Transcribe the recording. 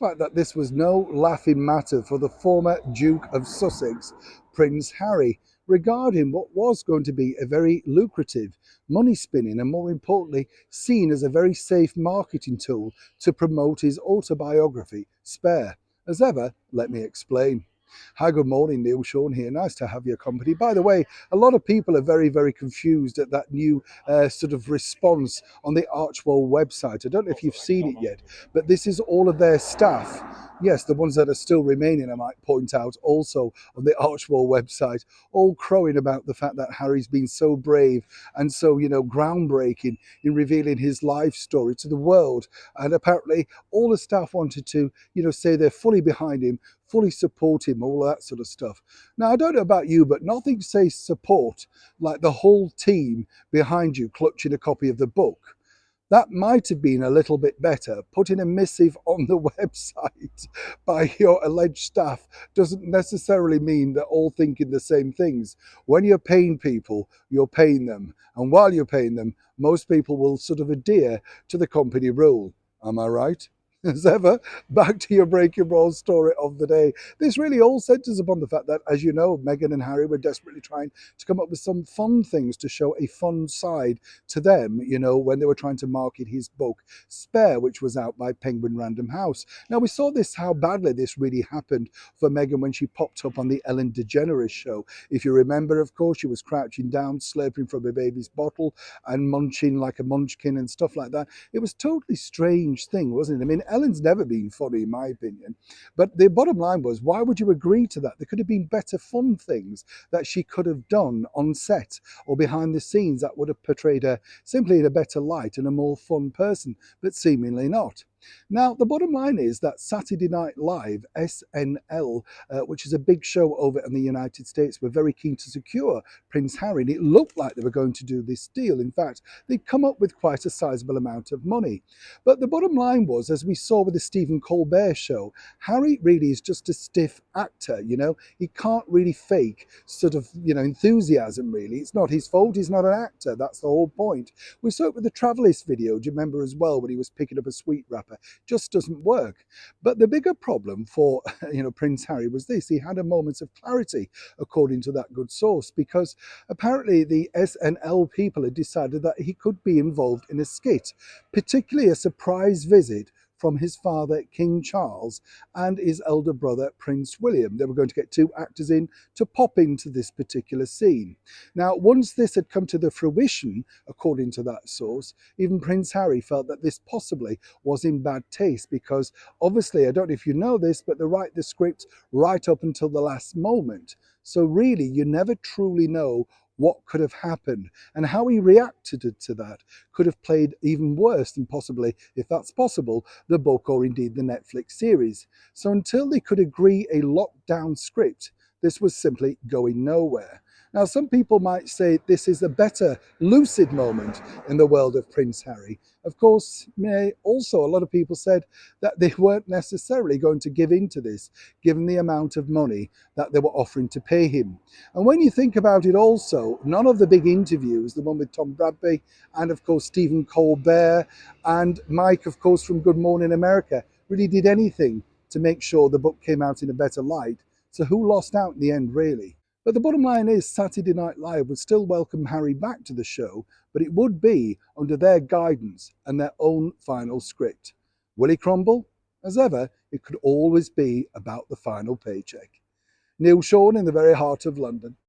fact that this was no laughing matter for the former Duke of Sussex, Prince Harry, regarding what was going to be a very lucrative, money spinning, and more importantly, seen as a very safe marketing tool to promote his autobiography, Spare. As ever, let me explain. Hi, good morning, Neil Sean here. Nice to have your company. By the way, a lot of people are very, very confused at that new sort of response on the Archewell website. I don't know if you've seen it yet, but this is all of their staff. Yes, the ones that are still remaining, I might point out, also on the Archewell website, all crowing about the fact that Harry's been so brave and so, groundbreaking in revealing his life story to the world. And apparently, all the staff wanted to, say they're fully behind him, fully support him, all that sort of stuff. Now, I don't know about you, but nothing says support like the whole team behind you clutching a copy of the book. That might have been a little bit better. Putting a missive on the website by your alleged staff doesn't necessarily mean they're all thinking the same things. When you're paying people, you're paying them. And while you're paying them, most people will sort of adhere to the company rule. Am I right? As ever, back to your breaking ball story of the day. This really all centers upon the fact that, as you know, Meghan and Harry were desperately trying to come up with some fun things to show a fun side to them, when they were trying to market his book, Spare, which was out by Penguin Random House. Now, we saw how badly this really happened for Meghan when she popped up on the Ellen DeGeneres show. If you remember, of course, she was crouching down, slurping from a baby's bottle and munching like a munchkin and stuff like that. It was a totally strange thing, wasn't it? I mean, Ellen's never been funny, in my opinion. But the bottom line was, why would you agree to that? There could have been better fun things that she could have done on set or behind the scenes that would have portrayed her simply in a better light and a more fun person, but seemingly not. Now, the bottom line is that Saturday Night Live, SNL, which is a big show over in the United States, were very keen to secure Prince Harry. And it looked like they were going to do this deal. In fact, they'd come up with quite a sizable amount of money. But the bottom line was, as we saw with the Stephen Colbert show, Harry really is just a stiff actor, He can't really fake sort of, enthusiasm, really. It's not his fault. He's not an actor. That's the whole point. We saw it with the Travelist video, do you remember as well, when he was picking up a sweet wrapper? Just doesn't work. But the bigger problem for Prince Harry was this: he had a moment of clarity, according to that good source, because apparently the SNL people had decided that he could be involved in a skit, particularly a surprise visit from his father, King Charles, and his elder brother, Prince William. They were going to get two actors in to pop into this particular scene. Now, once this had come to the fruition, according to that source, even Prince Harry felt that this possibly was in bad taste, because obviously, I don't know if you know this, but they write the script right up until the last moment. So really, you never truly know what could have happened, and how he reacted to that could have played even worse than possibly, if that's possible, the book or indeed the Netflix series. So until they could agree a lockdown script, this was simply going nowhere. Now, some people might say this is a better lucid moment in the world of Prince Harry. Of course, also a lot of people said that they weren't necessarily going to give in to this, given the amount of money that they were offering to pay him. And when you think about it also, none of the big interviews, the one with Tom Bradby and of course Stephen Colbert and Mike, of course, from Good Morning America, really did anything to make sure the book came out in a better light. So who lost out in the end, really? But the bottom line is Saturday Night Live would still welcome Harry back to the show, but it would be under their guidance and their own final script. Will he crumble? As ever, it could always be about the final paycheck. Neil Sean in the very heart of London.